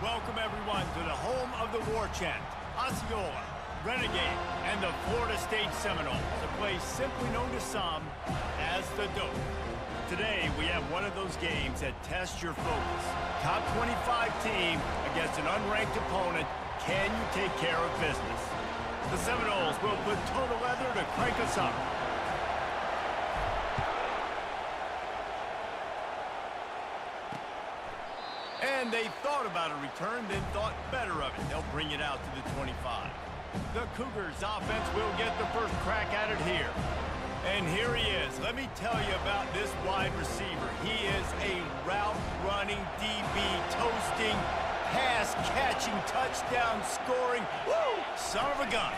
Welcome, everyone, to the home of the War Chant, Osceola, Renegade, and the Florida State Seminoles, a place simply known to some as the Dope. Today, we have one of those games that tests your focus. Top 25 team against an unranked opponent. Can you take care of business? The Seminoles will put total leather to crank us up. And they thought about a return, then thought better of it. They'll bring it out to the 25. The Cougars offense will get the first crack at it here. And here he is. Let me tell you about this wide receiver. He is a route-running DB, toasting, pass-catching, touchdown-scoring, woo, son of a gun.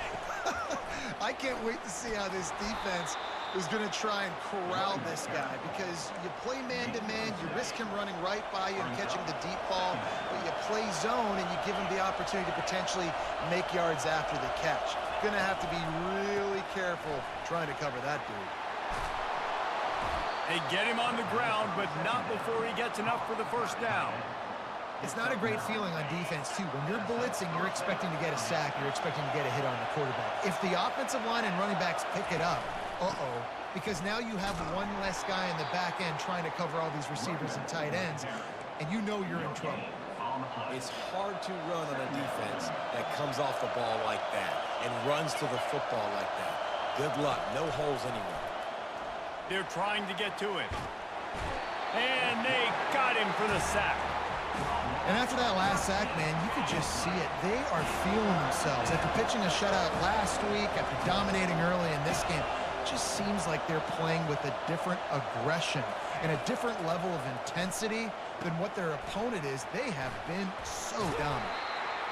I can't wait to see how this defense is going to try and corral this guy, because you play man-to-man, you risk him running right by you and catching the deep ball, but you play zone and you give him the opportunity to potentially make yards after the catch. Going to have to be really careful trying to cover that dude. They get him on the ground, but not before he gets enough for the first down. It's not a great feeling on defense, too. When you're blitzing, you're expecting to get a sack, you're expecting to get a hit on the quarterback. If the offensive line and running backs pick it up, because now you have one less guy in the back end trying to cover all these receivers and tight ends, and you know you're in trouble. It's hard to run on a defense that comes off the ball like that and runs to the football like that. Good luck. No holes anywhere. They're trying to get to it. And they got him for the sack. And after that last sack, man, you could just see it. They are feeling themselves. After pitching a shutout last week, after dominating early in this game, it just seems like they're playing with a different aggression and a different level of intensity than what their opponent is. They have been so dominant.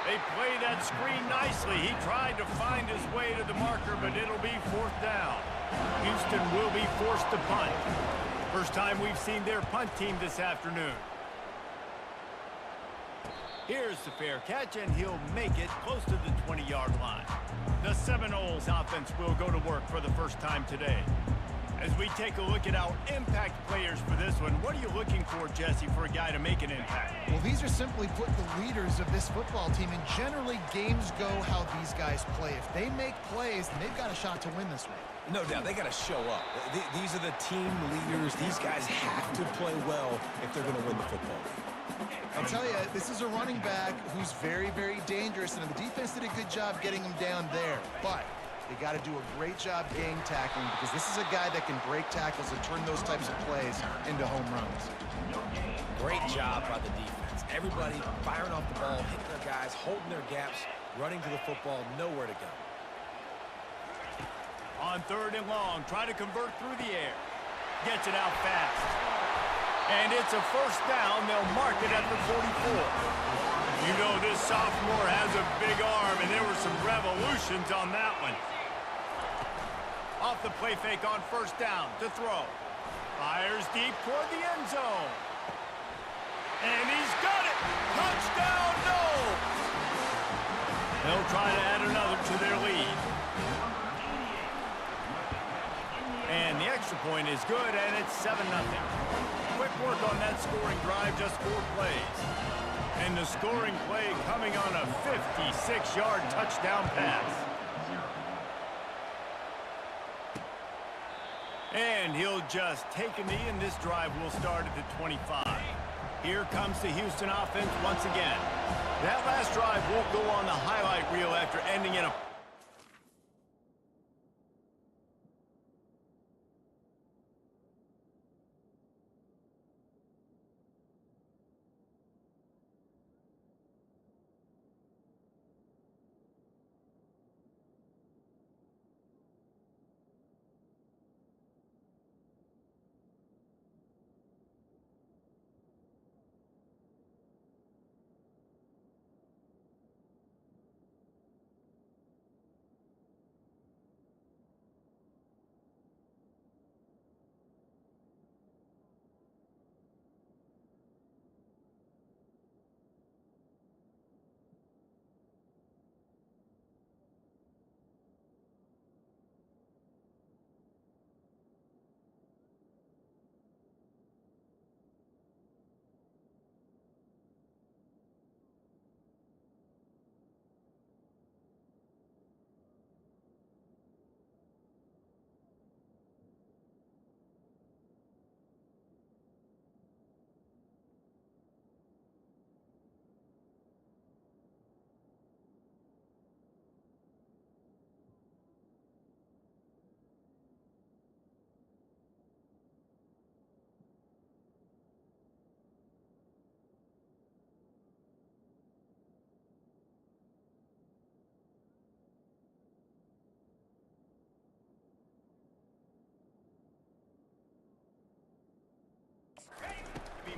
They play that screen nicely. He tried to find his way to the marker, but it'll be fourth down. Houston will be forced to punt. First time we've seen their punt team this afternoon. Here's the fair catch, and he'll make it close to the 20-yard line. The Seminoles offense will go to work for the first time today. As we take a look at our impact players for this one, what are you looking for, Jesse, for a guy to make an impact? Well, these are simply put the leaders of this football team, and generally games go how these guys play. If they make plays, then they've got a shot to win this one. No doubt, they got to show up. These are the team leaders. These guys have to play well if they're going to win the football. I'll tell you, this is a running back who's very, very dangerous, and the defense did a good job getting him down there. But they got to do a great job game tackling, because this is a guy that can break tackles and turn those types of plays into home runs. Great job by the defense. Everybody firing off the ball, hitting their guys, holding their gaps, running to the football, nowhere to go. On third and long, try to convert through the air. Gets it out fast. And it's a first down. They'll mark it at the 44. You know this sophomore has a big arm, and there were some revolutions on that one. Off the play fake on first down to throw. Fires deep toward the end zone. And he's got it. Touchdown, no! They'll try to add another to their lead. And the extra point is good, and it's 7-0. Quick work on that scoring drive, just 4 plays. And the scoring play coming on a 56-yard touchdown pass. And he'll just take a knee, and this drive will start at the 25. Here comes the Houston offense once again. That last drive won't go on the highlight reel after ending in a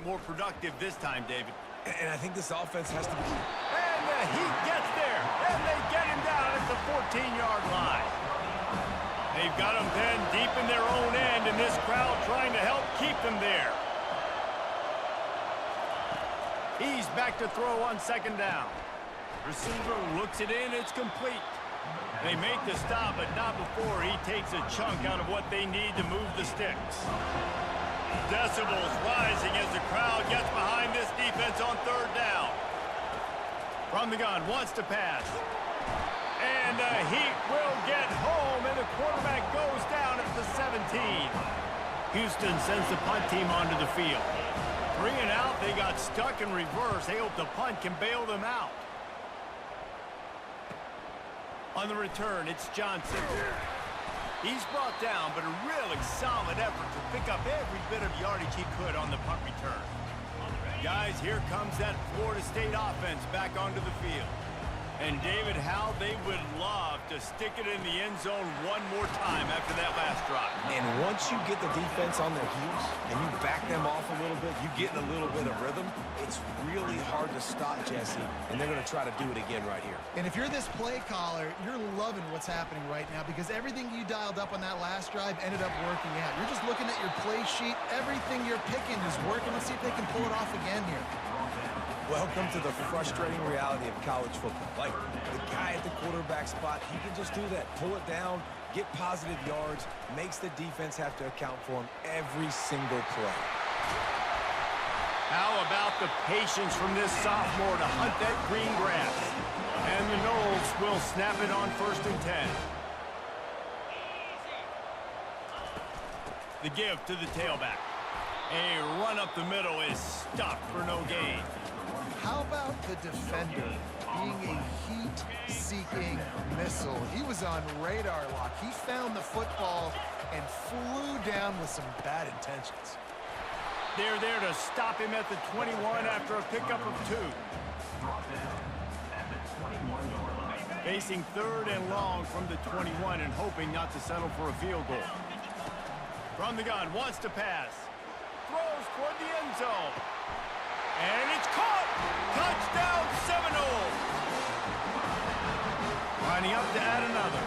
more productive this time, David. And I think this offense has to be... And the Heat gets there, and they get him down at the 14-yard line. They've got him pinned deep in their own end, and this crowd trying to help keep them there. He's back to throw on second down. Receiver looks it in, it's complete. They make the stop, but not before he takes a chunk out of what they need to move the sticks. Decibels rising as the crowd gets behind this defense on third down. From the gun, wants to pass. And the Heat will get home, and the quarterback goes down at the 17. Houston sends the punt team onto the field. 3 and out, they got stuck in reverse. They hope the punt can bail them out. On the return, it's Johnson. He's brought down, but a really solid effort to pick up every bit of yardage he could on the punt return. Guys, here comes that Florida State offense back onto the field. And David, how they would love to stick it in the end zone one more time after that last drive. And once you get the defense on their heels and you back them off a little bit, you get in a little bit of rhythm, it's really hard to stop, Jesse, and they're going to try to do it again right here. And if you're this play caller, you're loving what's happening right now because everything you dialed up on that last drive ended up working out. You're just looking at your play sheet. Everything you're picking is working. Let's see if they can pull it off again here. Welcome to the frustrating reality of college football. Like, the guy at the quarterback spot, he can just do that. Pull it down, get positive yards, makes the defense have to account for him every single play. How about the patience from this sophomore to hunt that green grass? And the Noles will snap it on 1st and 10. The give to the tailback. A run up the middle is stuffed for no gain. How about the defender being a heat-seeking missile? He was on radar lock. He found the football and flew down with some bad intentions. They're there to stop him at the 21 after a pickup of 2. Facing 3rd and long from the 21 and hoping not to settle for a field goal. From the gun, wants to pass. Throws toward the end zone. And it's caught! Touchdown Seminoles! Lining up to add another.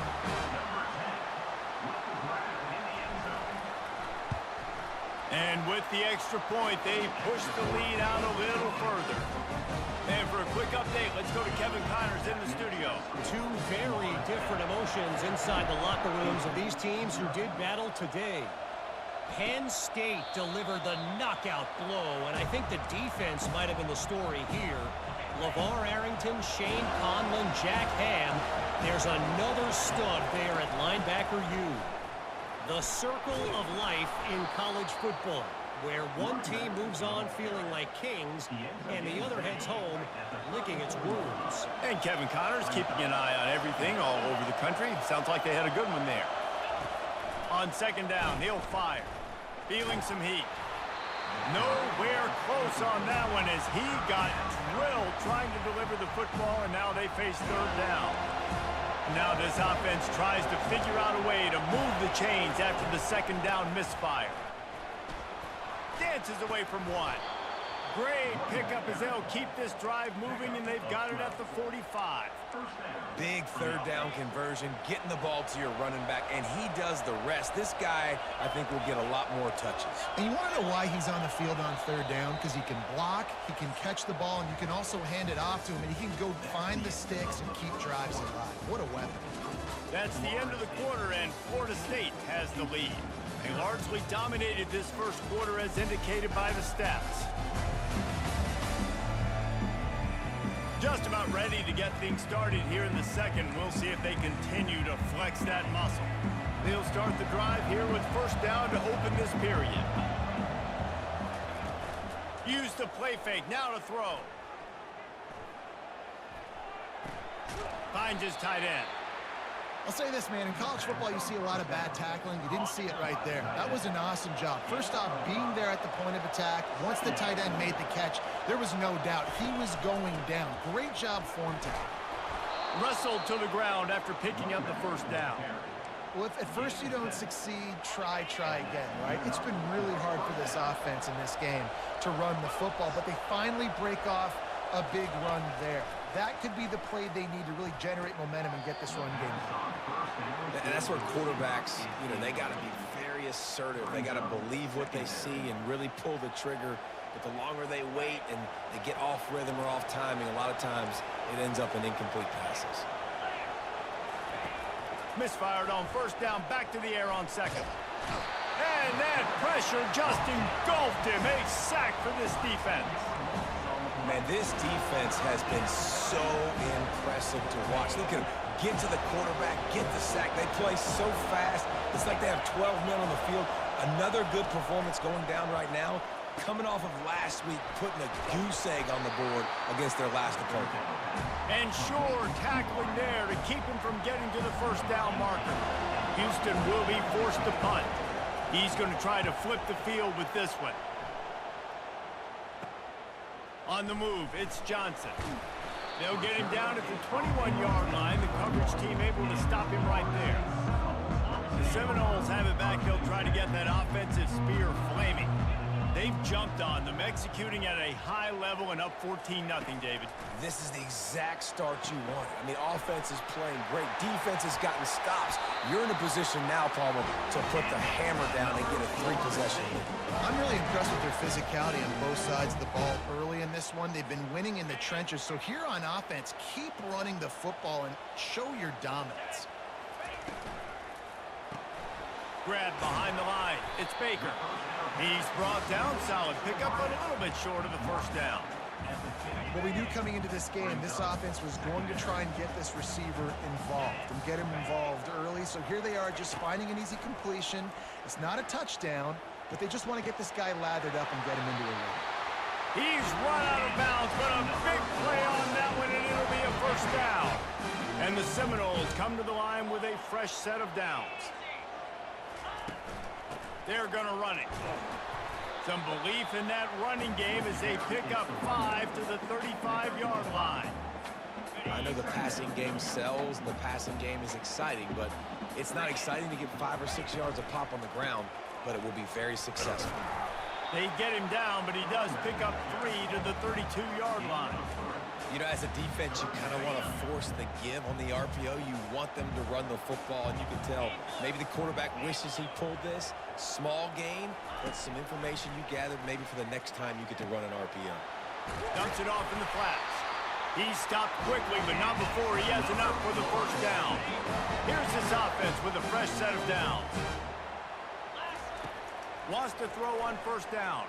And with the extra point, they push the lead out a little further. And for a quick update, let's go to Kevin Connors in the studio. 2 very different emotions inside the locker rooms of these teams who did battle today. Penn State delivered the knockout blow, and I think the defense might have been the story here. LeVar Arrington, Shane Conlon, Jack Ham. There's another stud there at linebacker U. The circle of life in college football, where one team moves on feeling like kings, and the other heads home licking its wounds. And Kevin Connors keeping an eye on everything all over the country. Sounds like they had a good one there. On second down, he'll fire. Feeling some heat. Nowhere close on that one as he got drilled trying to deliver the football, and now they face 3rd down. Now this offense tries to figure out a way to move the chains after the 2nd down misfire. Dances away from 1. Great pickup as they'll keep this drive moving, and they've got it at the 45. Big 3rd down conversion, getting the ball to your running back, and he does the rest. This guy, I think, will get a lot more touches. And you want to know why he's on the field on 3rd down? Because he can block, he can catch the ball, and you can also hand it off to him, and he can go find the sticks and keep drives alive. What a weapon. That's the end of the quarter, and Florida State has the lead. They largely dominated this first quarter as indicated by the stats. Just about ready to get things started here in the second. We'll see if they continue to flex that muscle. They'll start the drive here with 1st down to open this period. Use the play fake, now to throw. Finds his tight end. I'll say this, man. In college football, you see a lot of bad tackling. You didn't see it right there. That was an awesome job. First off, being there at the point of attack. Once the tight end made the catch, there was no doubt he was going down. Great job for him today. Wrestled to the ground after picking up the 1st down. Well, if at first you don't succeed, try again, right? It's been really hard for this offense in this game to run the football, but they finally break off a big run there. That could be the play they need to really generate momentum and get this run game going. And that's where quarterbacks, they got to be very assertive. They got to believe what they see and really pull the trigger. But the longer they wait and they get off rhythm or off timing, a lot of times it ends up in incomplete passes. Misfired on first down, back to the air on second. And that pressure just engulfed him. A sack for this defense. Man, this defense has been so impressive to watch. They can get to the quarterback, get the sack. They play so fast. It's like they have 12 men on the field. Another good performance going down right now, coming off of last week, putting a goose egg on the board against their last opponent. And sure, tackling there to keep him from getting to the first down marker. Houston will be forced to punt. He's going to try to flip the field with this one. On the move, it's Johnson. They'll get him down at the 21-yard line. The coverage team able to stop him right there. The Seminoles have it back. They'll try to get that offensive spear flaming. They've jumped on them, executing at a high level and up 14-0, David. This is the exact start you want. I mean, offense is playing great. Defense has gotten stops. You're in a position now, Palmer, to put the hammer down and get a 3-possession lead. I'm really impressed with their physicality on both sides of the ball early in this one. They've been winning in the trenches. So here on offense, keep running the football and show your dominance. Grab behind the line. It's Baker. He's brought down solid. Pick up a little bit short of the first down. Well, we knew coming into this game, this offense was going to try and get this receiver involved and get him involved early. So here they are just finding an easy completion. It's not a touchdown, but they just want to get this guy lathered up and get him into a run. He's run out of bounds, but a big play on that one, and it'll be a first down. And the Seminoles come to the line with a fresh set of downs. They're going to run it. Some belief in that running game as they pick up 5 to the 35-yard line. I know the passing game sells and the passing game is exciting, but it's not exciting to get 5 or 6 yards of pop on the ground, but it will be very successful. They get him down, but he does pick up 3 to the 32-yard line. As a defense, you kind of want to force the give on the RPO. You want them to run the football, and you can tell maybe the quarterback wishes he pulled this. Small gain, but some information you gathered maybe for the next time you get to run an RPO. Dumps it off in the flats. He stopped quickly, but not before he has enough for the first down. Here's this offense with a fresh set of downs. Wants to throw on first down.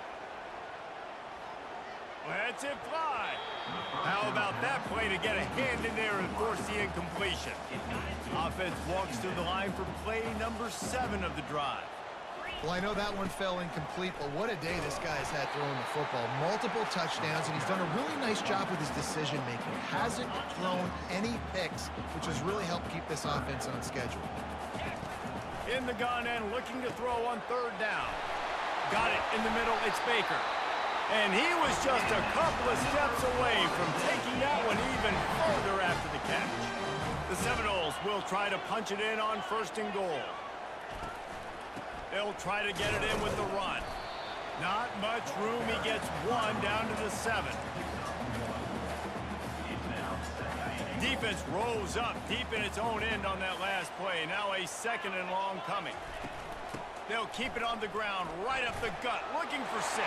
Lets it fly. How about that play to get a hand in there and force the incompletion? Offense walks to the line for play number 7 of the drive. Well, I know that one fell incomplete, but what a day this guy's had throwing the football. Multiple touchdowns, and he's done a really nice job with his decision-making. Hasn't thrown any picks, which has really helped keep this offense on schedule. In the gun and looking to throw on third down. Got it in the middle. It's Baker. And he was just a couple of steps away from taking that one even further after the catch. The Seminoles will try to punch it in on first and goal. They'll try to get it in with the run. Not much room. He gets 1 down to the 7. Defense rolls up deep in its own end on that last play. Now a 2nd and long coming. They'll keep it on the ground, right up the gut, looking for 6.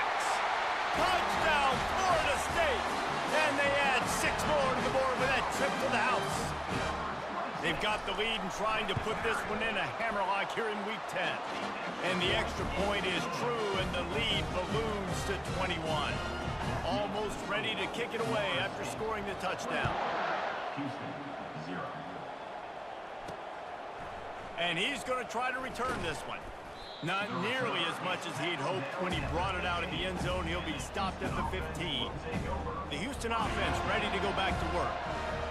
Touchdown, Florida State! And they add 6 more to the board with that trip to the house. They've got the lead and trying to put this one in a hammerlock here in Week 10. And the extra point is true, and the lead balloons to 21. Almost ready to kick it away after scoring the touchdown. Houston, 0. And he's going to try to return this one. Not nearly as much as he'd hoped when he brought it out of the end zone. He'll be stopped at the 15. The Houston offense ready to go back to work.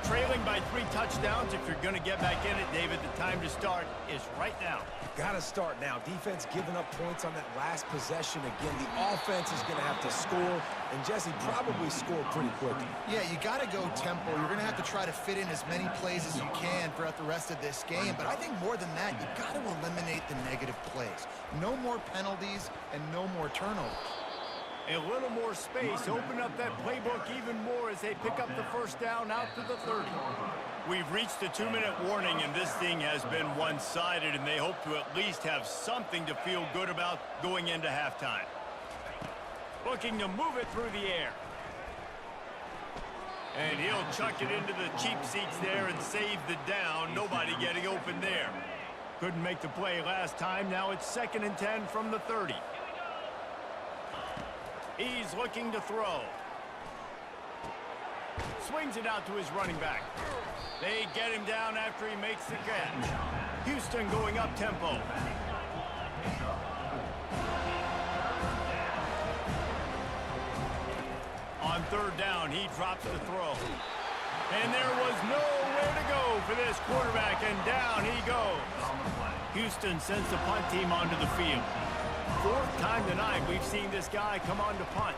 Trailing by 3 touchdowns. If you're going to get back in it, David, the time to start is right now. Got to start now. Defense giving up points on that last possession. Again, the offense is going to have to score, and Jesse probably score pretty quickly. Yeah, you got to go tempo. You're going to have to try to fit in as many plays as you can throughout the rest of this game. But I think more than that, you got to eliminate the negative plays. No more penalties and no more turnovers. A little more space, open up that playbook even more as they pick up the first down out to the 30. We've reached the 2-minute warning, and this thing has been one-sided, and they hope to at least have something to feel good about going into halftime. Looking to move it through the air. And he'll chuck it into the cheap seats there and save the down. Nobody getting open there. Couldn't make the play last time. Now it's 2nd and 10 from the 30. He's looking to throw. Swings it out to his running back. They get him down after he makes the catch. Houston going up tempo. On 3rd down, he drops the throw. And there was nowhere to go for this quarterback, and down he goes. Houston sends the punt team onto the field. 4th time tonight we've seen this guy come on to punt.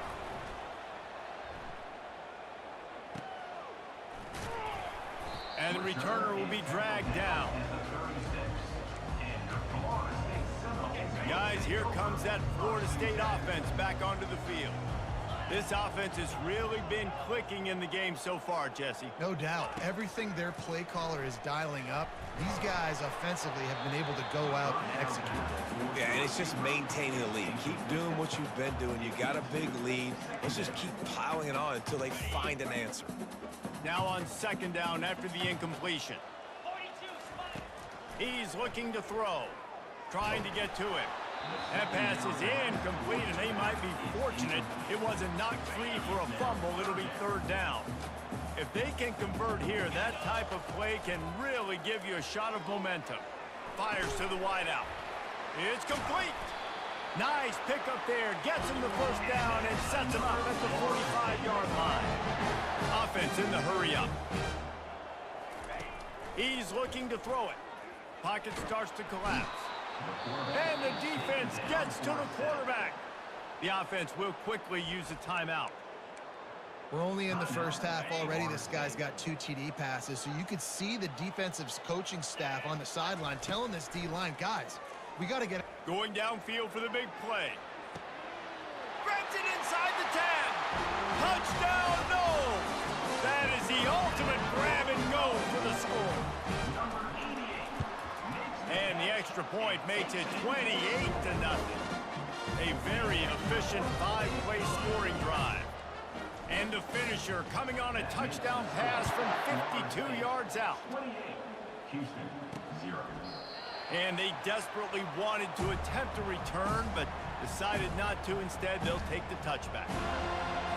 And the returner will be dragged down. Guys, here comes that Florida State offense back onto the field. This offense has really been clicking in the game so far, Jesse. No doubt. Everything their play caller is dialing up, these guys offensively have been able to go out and execute. Yeah, and it's just maintaining the lead. Keep doing what you've been doing. You got a big lead. Let's just keep piling it on until they find an answer. Now on 2nd down after the incompletion. He's looking to throw. Trying to get to it. That pass is incomplete, and they might be fortunate it wasn't knocked free for a fumble. It'll be 3rd down. If they can convert here, that type of play can really give you a shot of momentum. Fires to the wideout. It's complete. Nice pickup there. Gets him the first down and sets him up at the 45-yard line. Offense in the hurry up. He's looking to throw it. Pocket starts to collapse. And the defense gets to the quarterback. The offense will quickly use a timeout. We're only in the first half already. This guy's got 2 TD passes, so you could see the defensive coaching staff on the sideline telling this D-line, guys, we got to get... Going downfield for the big play. Grabs it inside the 10. Touchdown, no! That is the ultimate grab and go for the score. And the extra point makes it 28-0. A very efficient 5-play scoring drive. And the finisher coming on a touchdown pass from 52 yards out. And they desperately wanted to attempt a return, but decided not to. Instead, they'll take the touchback.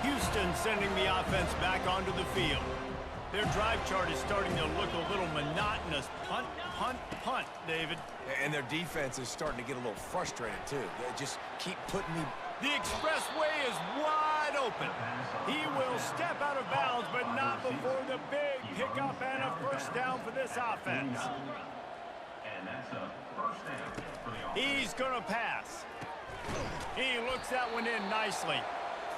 Houston sending the offense back onto the field. Their drive chart is starting to look a little monotonous. Punt, punt, punt, David. And their defense is starting to get a little frustrated, too. They just keep putting me... The expressway is wide open. He will step out of bounds, but not before the big pickup and a first down for this offense. He's going to pass. He looks that one in nicely.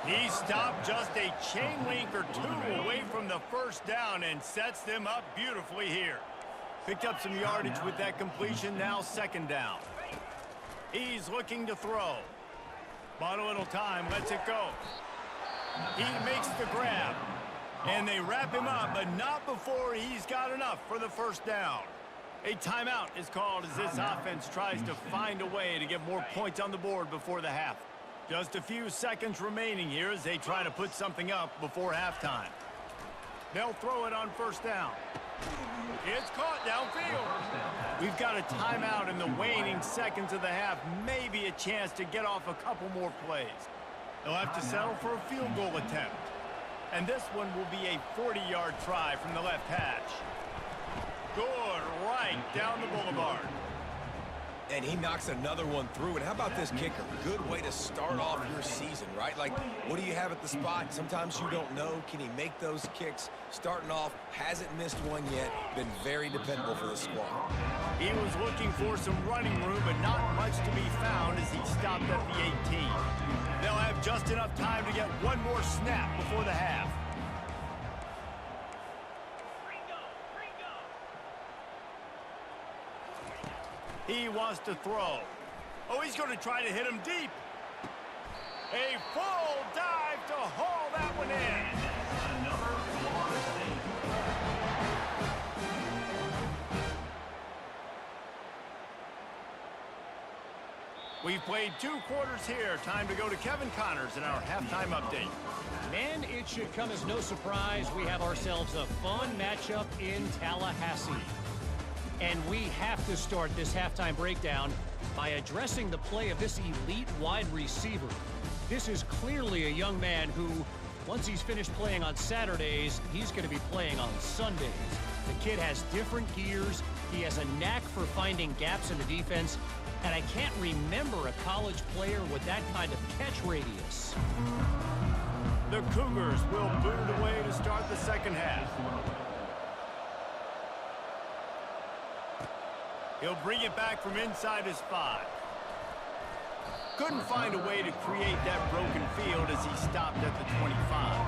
He stopped just a chain link or 2 away from the first down and sets them up beautifully here. Picked up some yardage with that completion, now 2nd down. He's looking to throw. Bought a little time, lets it go. He makes the grab. And they wrap him up, but not before he's got enough for the first down. A timeout is called as this offense tries to find a way to get more points on the board before the half. Just a few seconds remaining here as they try to put something up before halftime. They'll throw it on first down. It's caught downfield. We've got a timeout in the waning seconds of the half. Maybe a chance to get off a couple more plays. They'll have to settle for a field goal attempt. And this one will be a 40-yard try from the left hash. Good right down the boulevard. And he knocks another one through. And how about this kicker? Good way to start off your season, right? Like, what do you have at the spot? Sometimes you don't know. Can he make those kicks? Starting off, hasn't missed one yet. Been very dependable for the squad. He was looking for some running room, but not much to be found as he stopped at the 18. They'll have just enough time to get one more snap before the half. He wants to throw. Oh, he's going to try to hit him deep. A full dive to haul that one in. We've played 2 quarters here. Time to go to Kevin Connors in our halftime update. Man, it should come as no surprise we have ourselves a fun matchup in Tallahassee. And we have to start this halftime breakdown by addressing the play of this elite wide receiver. This is clearly a young man who, once he's finished playing on Saturdays, he's going to be playing on Sundays. The kid has different gears. He has a knack for finding gaps in the defense. And I can't remember a college player with that kind of catch radius. The Cougars will boot it away to start the second half. He'll bring it back from inside his 5. Couldn't find a way to create that broken field as he stopped at the 25.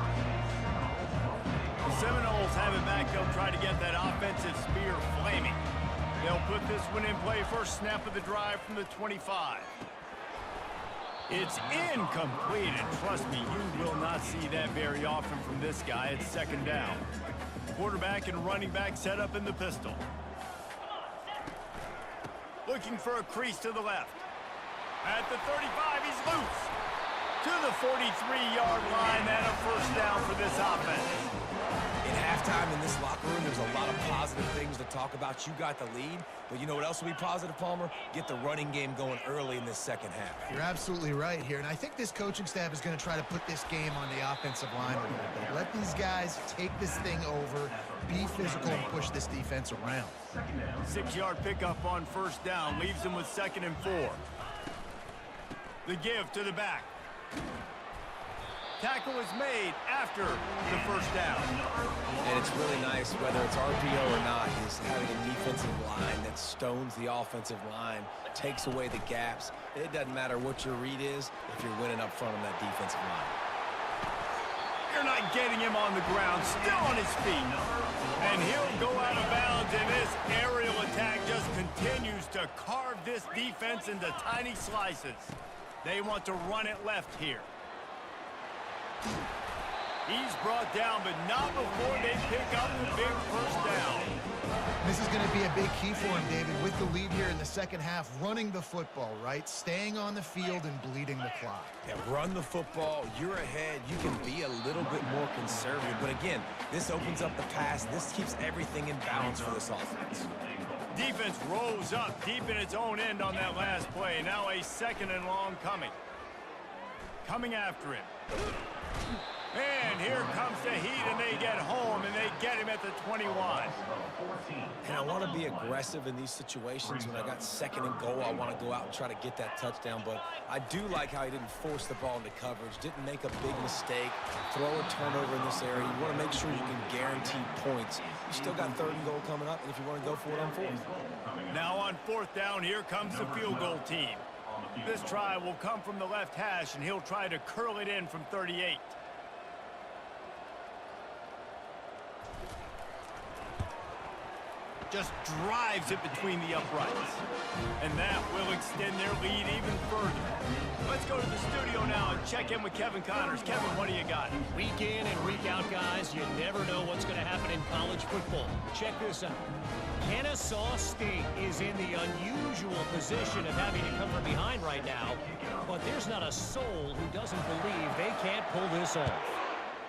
The Seminoles have it back. They'll try to get that offensive spear flaming. They'll put this one in play. First snap of the drive from the 25. It's incomplete, and trust me, you will not see that very often from this guy. It's second down. Quarterback and running back set up in the pistol. Looking for a crease to the left. At the 35, he's loose. To the 43-yard line, and a first down for this offense. In halftime in this locker room, there's a lot of positive things to talk about. You got the lead, but you know what else will be positive, Palmer? Get the running game going early in this second half. You're absolutely right here, and I think this coaching staff is going to try to put this game on the offensive line a little bit. Let these guys take this thing over, be physical, and push this defense around. 6-yard pickup on first down leaves him with 2nd and 4. The give to the back. Tackle is made after the first down. And it's really nice, whether it's RPO or not, is having a defensive line that stones the offensive line, takes away the gaps. It doesn't matter what your read is if you're winning up front on that defensive line. You're not getting him on the ground, still on his feet. And he'll go out of bounds, and this aerial attack just continues to carve this defense into tiny slices. They want to run it left here. He's brought down, but not before they pick up the big first down. This is going to be a big key for him, David, with the lead here in the second half, running the football, right? Staying on the field and bleeding the clock. Yeah, run the football. You're ahead. You can be a little bit more conservative. But again, this opens up the pass. This keeps everything in balance for this offense. Defense rolls up deep in its own end on that last play. Now a 2nd and long coming. Coming after him. And here comes the heat, and they get home, and they get him at the 21. And I want to be aggressive in these situations. When I got 2nd and goal, I want to go out and try to get that touchdown. But I do like how he didn't force the ball into coverage, didn't make a big mistake, throw a turnover in this area. You want to make sure you can guarantee points. You still got 3rd and goal coming up, and if you want to go for it on 4th. Now on 4th down, here comes the field goal team. This try will come from the left hash, and he'll try to curl it in from 38. Just drives it between the uprights. And that will extend their lead even further. Let's go to the studio now and check in with Kevin Connors. Kevin, what do you got? Week in and week out, guys, you never know what's going to happen in college football. Check this out. Kennesaw State is in the unusual position of having to come from behind right now, but there's not a soul who doesn't believe they can't pull this off.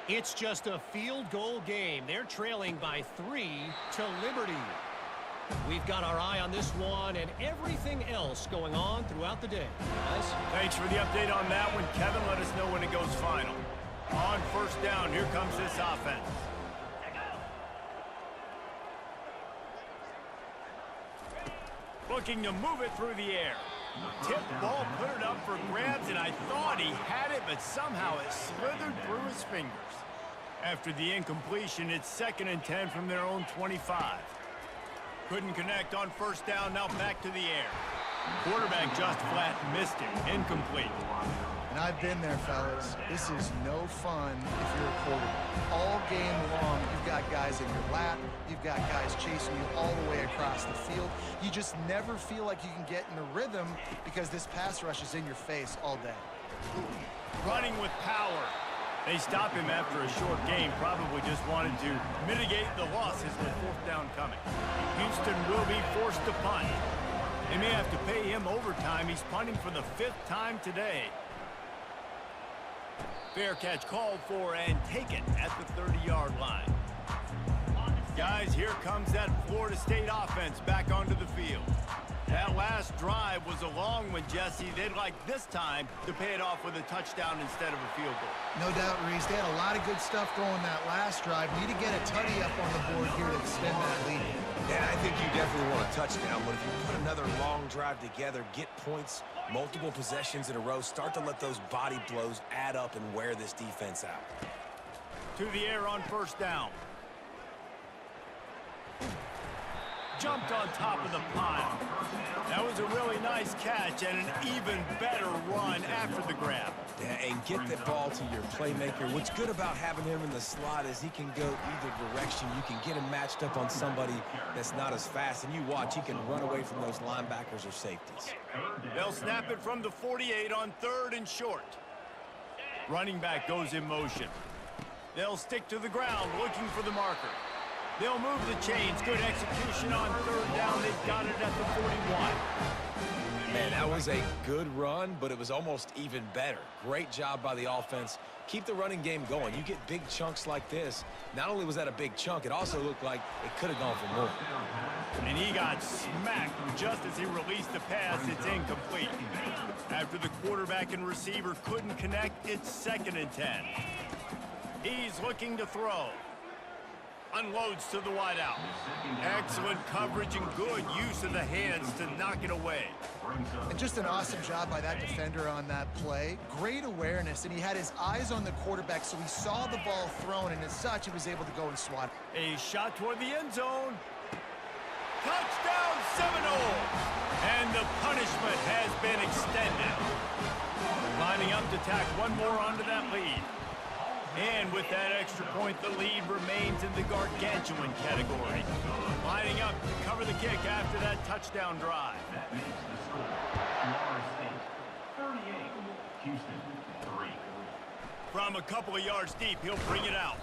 It's just a field goal game. They're trailing by 3 to Liberty. We've got our eye on this one and everything else going on throughout the day. Guys? Thanks for the update on that one, Kevin. Let us know when it goes final. On first down, here comes this offense. Looking to move it through the air. Tip ball, put it up for grabs, and I thought he had it, but somehow it slithered through his fingers. After the incompletion, it's 2nd and 10 from their own 25. Couldn't connect on first down, now back to the air. Quarterback just flat missed it, incomplete. And I've been there, fellas. This is no fun if you're a quarterback. All game long, you've got guys in your lap. You've got guys chasing you all the way across the field. You just never feel like you can get in a rhythm because this pass rush is in your face all day. Running with power. They stop him after a short game, probably just wanted to mitigate the losses with 4th down coming. Houston will be forced to punt. They may have to pay him overtime. He's punting for the 5th time today. Fair catch called for and taken at the 30-yard line. Guys, here comes that Florida State offense back onto the field. That last drive was a long one, Jesse. They'd like this time to pay it off with a touchdown instead of a field goal. No doubt, Reese. They had a lot of good stuff going that last drive. Need to get a tutty up on the board here to extend that lead. Yeah, I think you definitely want a touchdown, but if you put another long drive together, get points, multiple possessions in a row, start to let those body blows add up and wear this defense out. To the air on first down. Jumped on top of the pile. That was a really nice catch and an even better run after the grab. Yeah, and get the ball to your playmaker. What's good about having him in the slot is he can go either direction. You can get him matched up on somebody that's not as fast, and you watch, he can run away from those linebackers or safeties. They'll snap it from the 48 on 3rd and short. Running back goes in motion. They'll stick to the ground looking for the marker. They'll move the chains. Good execution on 3rd down. They've got it at the 41. Man, that was a good run, but it was almost even better. Great job by the offense. Keep the running game going. You get big chunks like this. Not only was that a big chunk, it also looked like it could have gone for more. And he got smacked just as he released the pass. It's incomplete. After the quarterback and receiver couldn't connect, it's 2nd and 10. He's looking to throw. Unloads to the wideout. Excellent coverage and good use of the hands to knock it away. And just an awesome job by that defender on that play. Great awareness, and he had his eyes on the quarterback, so he saw the ball thrown, and as such, he was able to go and swat it. A shot toward the end zone. Touchdown Seminoles! And the punishment has been extended. Lining up to tack one more onto that lead. And with that extra point, the lead remains in the gargantuan category. Lining up to cover the kick after that touchdown drive. That makes the score Florida State 38, Houston 3. From a couple of yards deep, he'll bring it out.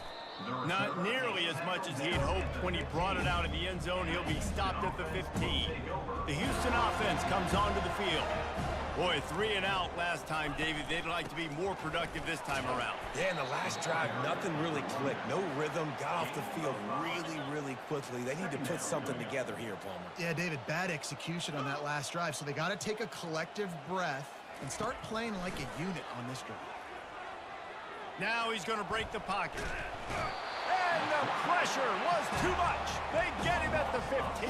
Not nearly as much as he'd hoped when he brought it out of the end zone. He'll be stopped at the 15. The Houston offense comes onto the field. Boy, 3 and out last time, David. They'd like to be more productive this time around. Yeah, in the last drive, nothing really clicked. No rhythm, got off the field really quickly. They need to put something together here, Palmer. Yeah, David, bad execution on that last drive, so they got to take a collective breath and start playing like a unit on this drive. Now he's going to break the pocket. And the pressure was too much. They get him at the 15.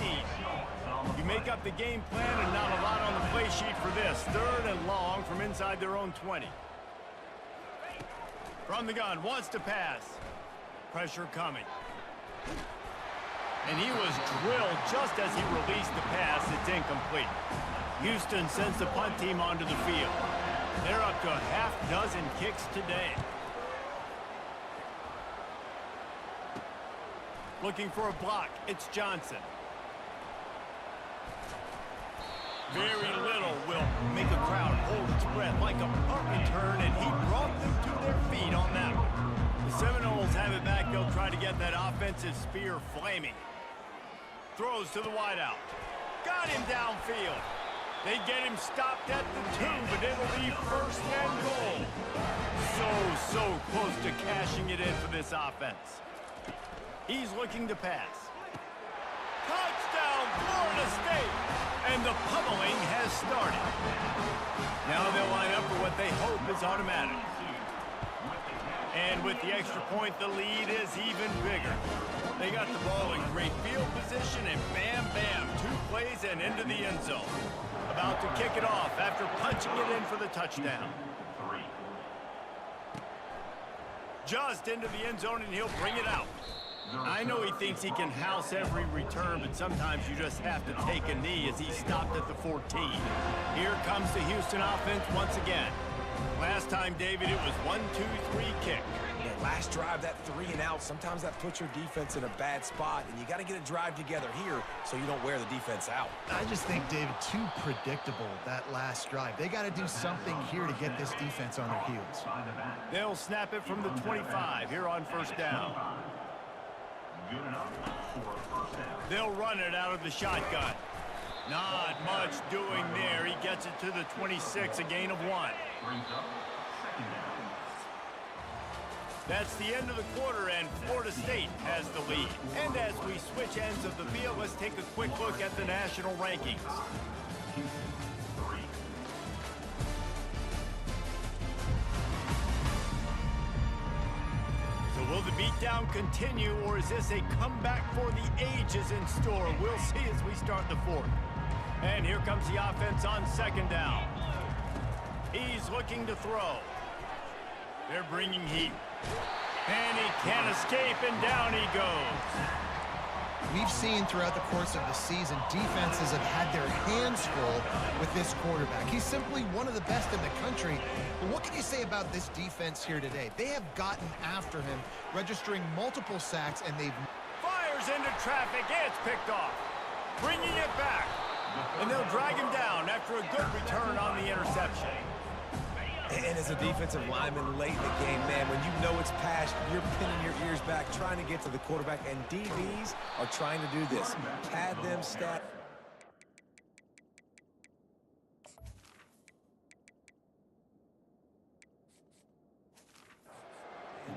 You make up the game plan and not a lot on the play sheet for this. 3rd and long from inside their own 20. From the gun, wants to pass. Pressure coming. And he was drilled just as he released the pass. It's incomplete. Houston sends the punt team onto the field. They're up to a half-dozen kicks today. Looking for a block. It's Johnson. Very little will make a crowd hold its breath like a punt return, and he brought them to their feet on that one. The Seminoles have it back. They'll try to get that offensive spear flaming. Throws to the wideout. Got him downfield. They get him stopped at the 2, but it'll be 1st and goal. So close to cashing it in for this offense. He's looking to pass. Touchdown, Florida State! And the pummeling has started. Now they'll line up for what they hope is automatic. And with the extra point, the lead is even bigger. They got the ball in great field position, and bam, bam, 2 plays and into the end zone. About to kick it off after punching it in for the touchdown. Just into the end zone, and he'll bring it out. I know he thinks he can house every return, but sometimes you just have to take a knee as he stopped at the 14. Here comes the Houston offense once again. Last time, David, it was 1-2-3 kick. Yeah, last drive, that 3 and out, sometimes that puts your defense in a bad spot, and you got to get a drive together here so you don't wear the defense out. I just think, David, too predictable, that last drive. They got to do something here to get this defense on their heels. They'll snap it from the 25 here on first down. They'll run it out of the shotgun. Not much doing there. He gets it to the 26, a gain of 1. That's the end of the quarter, and Florida State has the lead. And as we switch ends of the field, let's take a quick look at the national rankings. So will the beatdown continue, or is this a comeback for the ages in store? We'll see as we start the 4th. And here comes the offense on second down. He's looking to throw. They're bringing heat. And he can't escape, and down he goes. We've seen throughout the course of the season, defenses have had their hands full with this quarterback. He's simply one of the best in the country. But what can you say about this defense here today? They have gotten after him, registering multiple sacks, and they've... Fires into traffic, it's picked off. Bringing it back. And they'll drag him down after a good return on the interception. And as a defensive lineman late in the game, man, when you know it's past, you're pinning your ears back, trying to get to the quarterback, and DBs are trying to do this. Pad them, stat.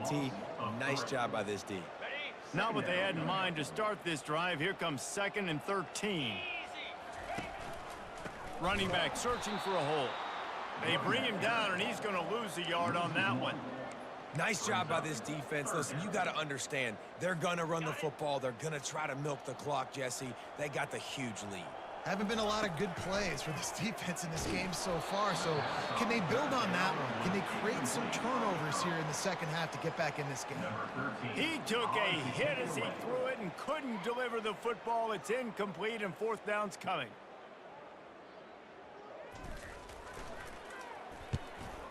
T, nice job by this D. Not what they had in mind to start this drive. Here comes 2nd and 13. Running back searching for a hole. They bring him down, and he's going to lose a yard on that one. Nice job by this defense. Listen, you got to understand, they're going to run the football. They're going to try to milk the clock, Jesse. They got the huge lead. Haven't been a lot of good plays for this defense in this game so far, so can they build on that one? Can they create some turnovers here in the second half to get back in this game? He took a hit as he threw it and couldn't deliver the football. It's incomplete, and 4th down's coming.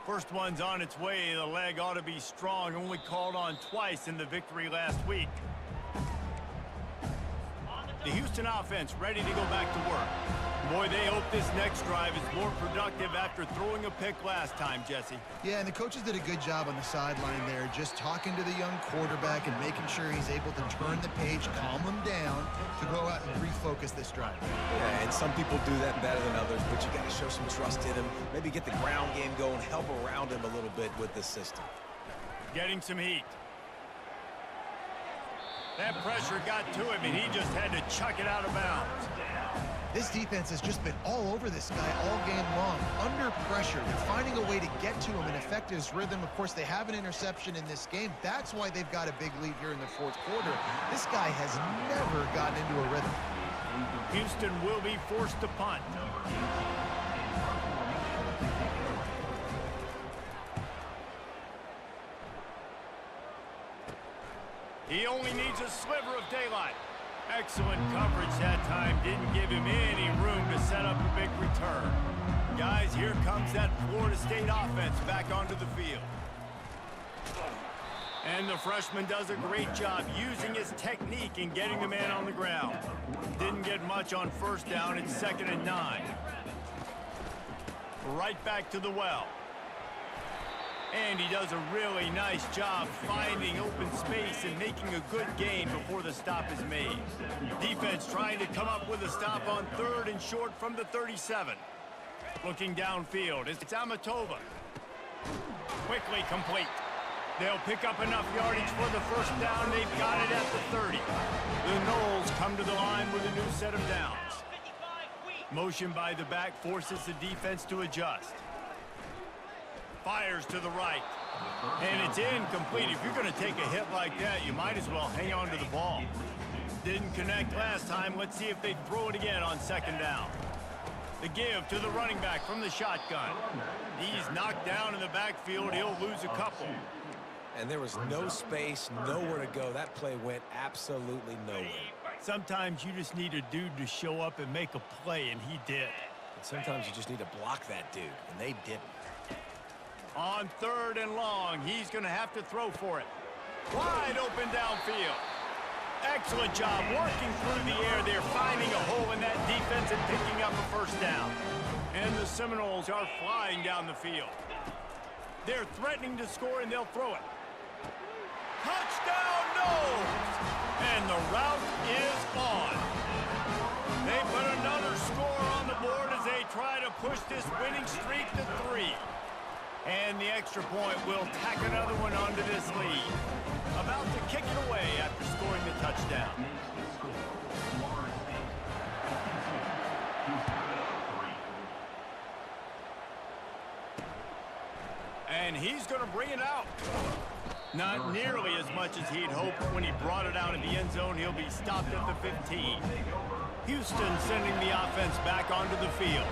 First one's on its way. The leg ought to be strong. Only called on twice in the victory last week. The Houston offense ready to go back to work. Boy, they hope this next drive is more productive after throwing a pick last time, Jesse. Yeah, and the coaches did a good job on the sideline there, just talking to the young quarterback and making sure he's able to turn the page, calm him down to go out and refocus this drive. Yeah, and some people do that better than others, but you got to show some trust in him, maybe get the ground game going, help around him a little bit with the system. Getting some heat. That pressure got to him, and he just had to chuck it out of bounds. This defense has just been all over this guy all game long. Under pressure, they're finding a way to get to him and affect his rhythm. Of course, they have an interception in this game. That's why they've got a big lead here in the 4th quarter. This guy has never gotten into a rhythm. Houston will be forced to punt. He only needs a sliver of daylight. Excellent coverage that time. Didn't give him any room to set up a big return. Guys, here comes that Florida State offense back onto the field. And the freshman does a great job using his technique and getting the man on the ground. Didn't get much on first down. It's 2nd and 9. Right back to the well. And he does a really nice job finding open space and making a good gain before the stop is made. Defense trying to come up with a stop on 3rd and short from the 37. Looking downfield, it's Amatova. Quickly complete. They'll pick up enough yardage for the first down. They've got it at the 30. The Noles come to the line with a new set of downs. Motion by the back forces the defense to adjust. Fires to the right. And it's incomplete. If you're going to take a hit like that, you might as well hang on to the ball. Didn't connect last time. Let's see if they throw it again on second down. The give to the running back from the shotgun. He's knocked down in the backfield. He'll lose a couple. And there was no space, nowhere to go. That play went absolutely nowhere. Sometimes you just need a dude to show up and make a play, and he did. And sometimes you just need to block that dude, and they didn't. On 3rd and long, he's going to have to throw for it. Wide open downfield. Excellent job working through the air there, finding a hole in that defense and picking up a first down. And the Seminoles are flying down the field. They're threatening to score, and they'll throw it. Touchdown, Noles! And the route is on. They put another score on the board as they try to push this winning streak to 3. And the extra point will tack another one onto this lead. About to kick it away after scoring the touchdown. And he's going to bring it out. Not nearly as much as he'd hoped when he brought it out in the end zone. He'll be stopped at the 15. Houston sending the offense back onto the field.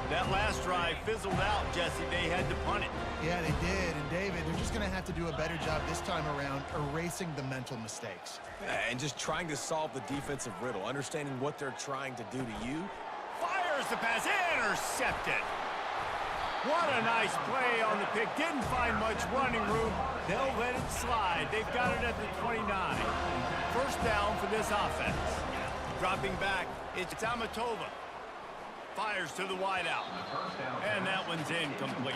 That last drive fizzled out, Jesse. They had to punt it. Yeah, they did. And, David, they're just going to have to do a better job this time around erasing the mental mistakes. And just trying to solve the defensive riddle, understanding what they're trying to do to you. Fires the pass, intercepted. What a nice play on the pick. Didn't find much running room. They'll let it slide. They've got it at the 29. First down for this offense. Dropping back, it's Amatova. Fires to the wideout. And that one's incomplete.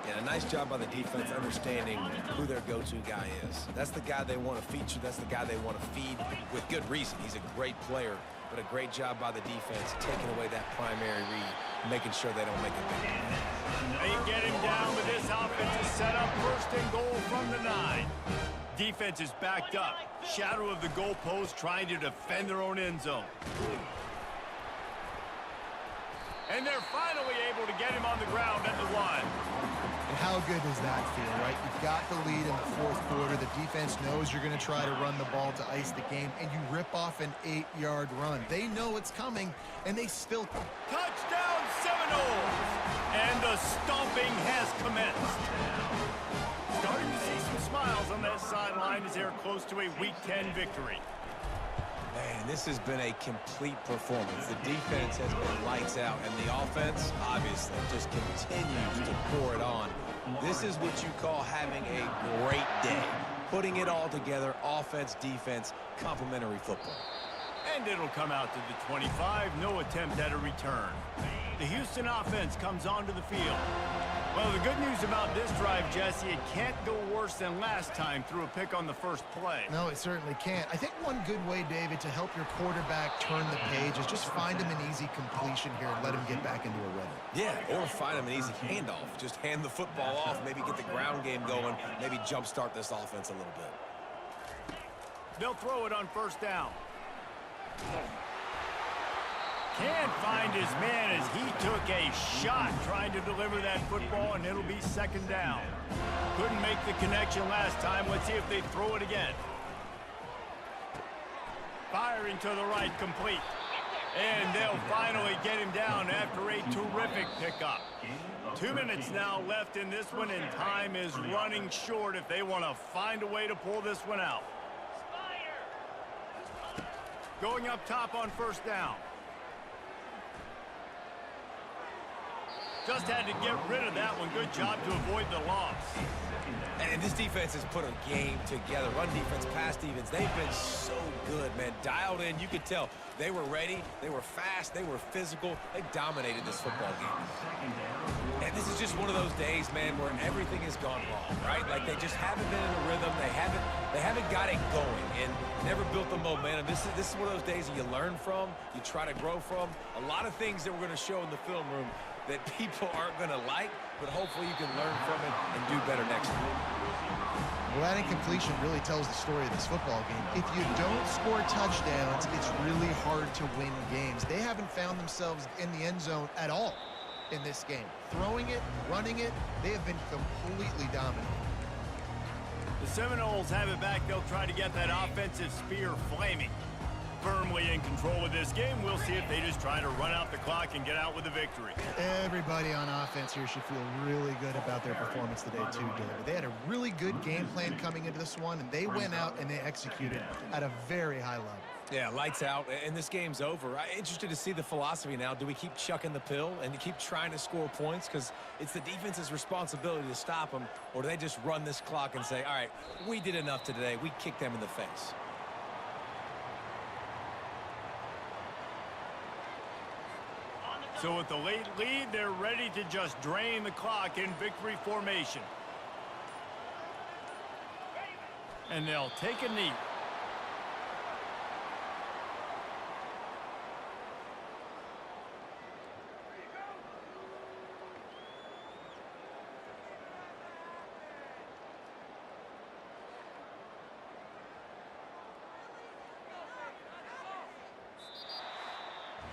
Yeah, a nice job by the defense understanding who their go-to guy is. That's the guy they want to feature. That's the guy they want to feed with good reason. He's a great player, but a great job by the defense taking away that primary read, making sure they don't make a big play. They get him down, but this offense is set up 1st and goal from the 9. Defense is backed up. Shadow of the goalpost trying to defend their own end zone. And they're finally able to get him on the ground at the 1. And how good does that feel, right? You've got the lead in the 4th quarter. The defense knows you're going to try to run the ball to ice the game, and you rip off an 8-yard run. They know it's coming, and they still... Touchdown, Seminoles! And the stomping has commenced. Starting to see some smiles on that sideline as they're close to a Week 10 victory. Man, this has been a complete performance. The defense has been lights out, and the offense, obviously, just continues to pour it on. This is what you call having a great day. Putting it all together, offense, defense, complementary football. And it'll come out to the 25. No attempt at a return. The Houston offense comes onto the field. Well, the good news about this drive, Jesse, it can't go worse than last time through a pick on the first play. No, it certainly can't. I think one good way, David, to help your quarterback turn the page is just find him an easy completion here and let him get back into a rhythm. Yeah, or find him an easy handoff. Just hand the football off, maybe get the ground game going, maybe jumpstart this offense a little bit. They'll throw it on 1st down. Can't find his man as he took a shot trying to deliver that football, and it'll be 2nd down. Couldn't make the connection last time. Let's see if they throw it again. Firing to the right, complete. And they'll finally get him down after a terrific pickup. 2 minutes now left in this one, and time is running short if they want to find a way to pull this one out. Going up top on 1st down. Just had to get rid of that one. Good job to avoid the loss. And this defense has put a game together. Run defense, pass defense. They've been so good, man. Dialed in. You could tell they were ready. They were fast. They were physical. They dominated this football game. And this is just one of those days, man, where everything has gone wrong, right? Like they just haven't been in a rhythm. They haven't got it going and never built the momentum. This is one of those days that you learn from, you try to grow from. A lot of things that we're going to show in the film room that people aren't going to like, but hopefully you can learn from it and do better next week. Well, that incompletion really tells the story of this football game. If you don't score touchdowns, it's really hard to win games. They haven't found themselves in the end zone at all. in this game. Throwing it, running it, they have been completely dominant. The Seminoles have it back. They'll try to get that offensive spear flaming. Firmly in control of this game. We'll see if they just try to run out the clock and get out with a victory. Everybody on offense here should feel really good about their performance today too, David. They had a really good game plan coming into this one, and they went out and they executed at a very high level. Yeah, lights out, and this game's over. I'm interested to see the philosophy now. Do we keep chucking the pill and keep trying to score points? Because it's the defense's responsibility to stop them, or do they just run this clock and say, all right, we did enough today. We kicked them in the face. So with the late lead, they're ready to just drain the clock in victory formation. And they'll take a knee.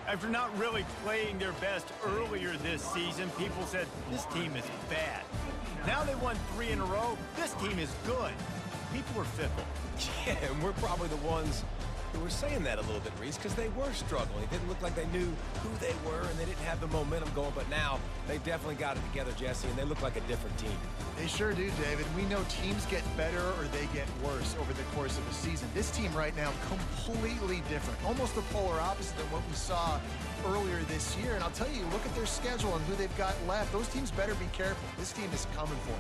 After not really playing their best earlier this season, people said, this team is bad. Now they won 3 in a row. This team is good. People are fickle. Yeah, and we're probably the ones who were saying that a little bit, Reese, because they were struggling. It didn't look like they knew who they were, and they didn't have the momentum going. But now they definitely got it together, Jesse, and they look like a different team. They sure do, David. We know teams get better or they get worse over the course of a season. This team right now, completely different. Almost the polar opposite of what we saw earlier this year. And I'll tell you, look at their schedule and who they've got left. Those teams better be careful. This team is coming for them.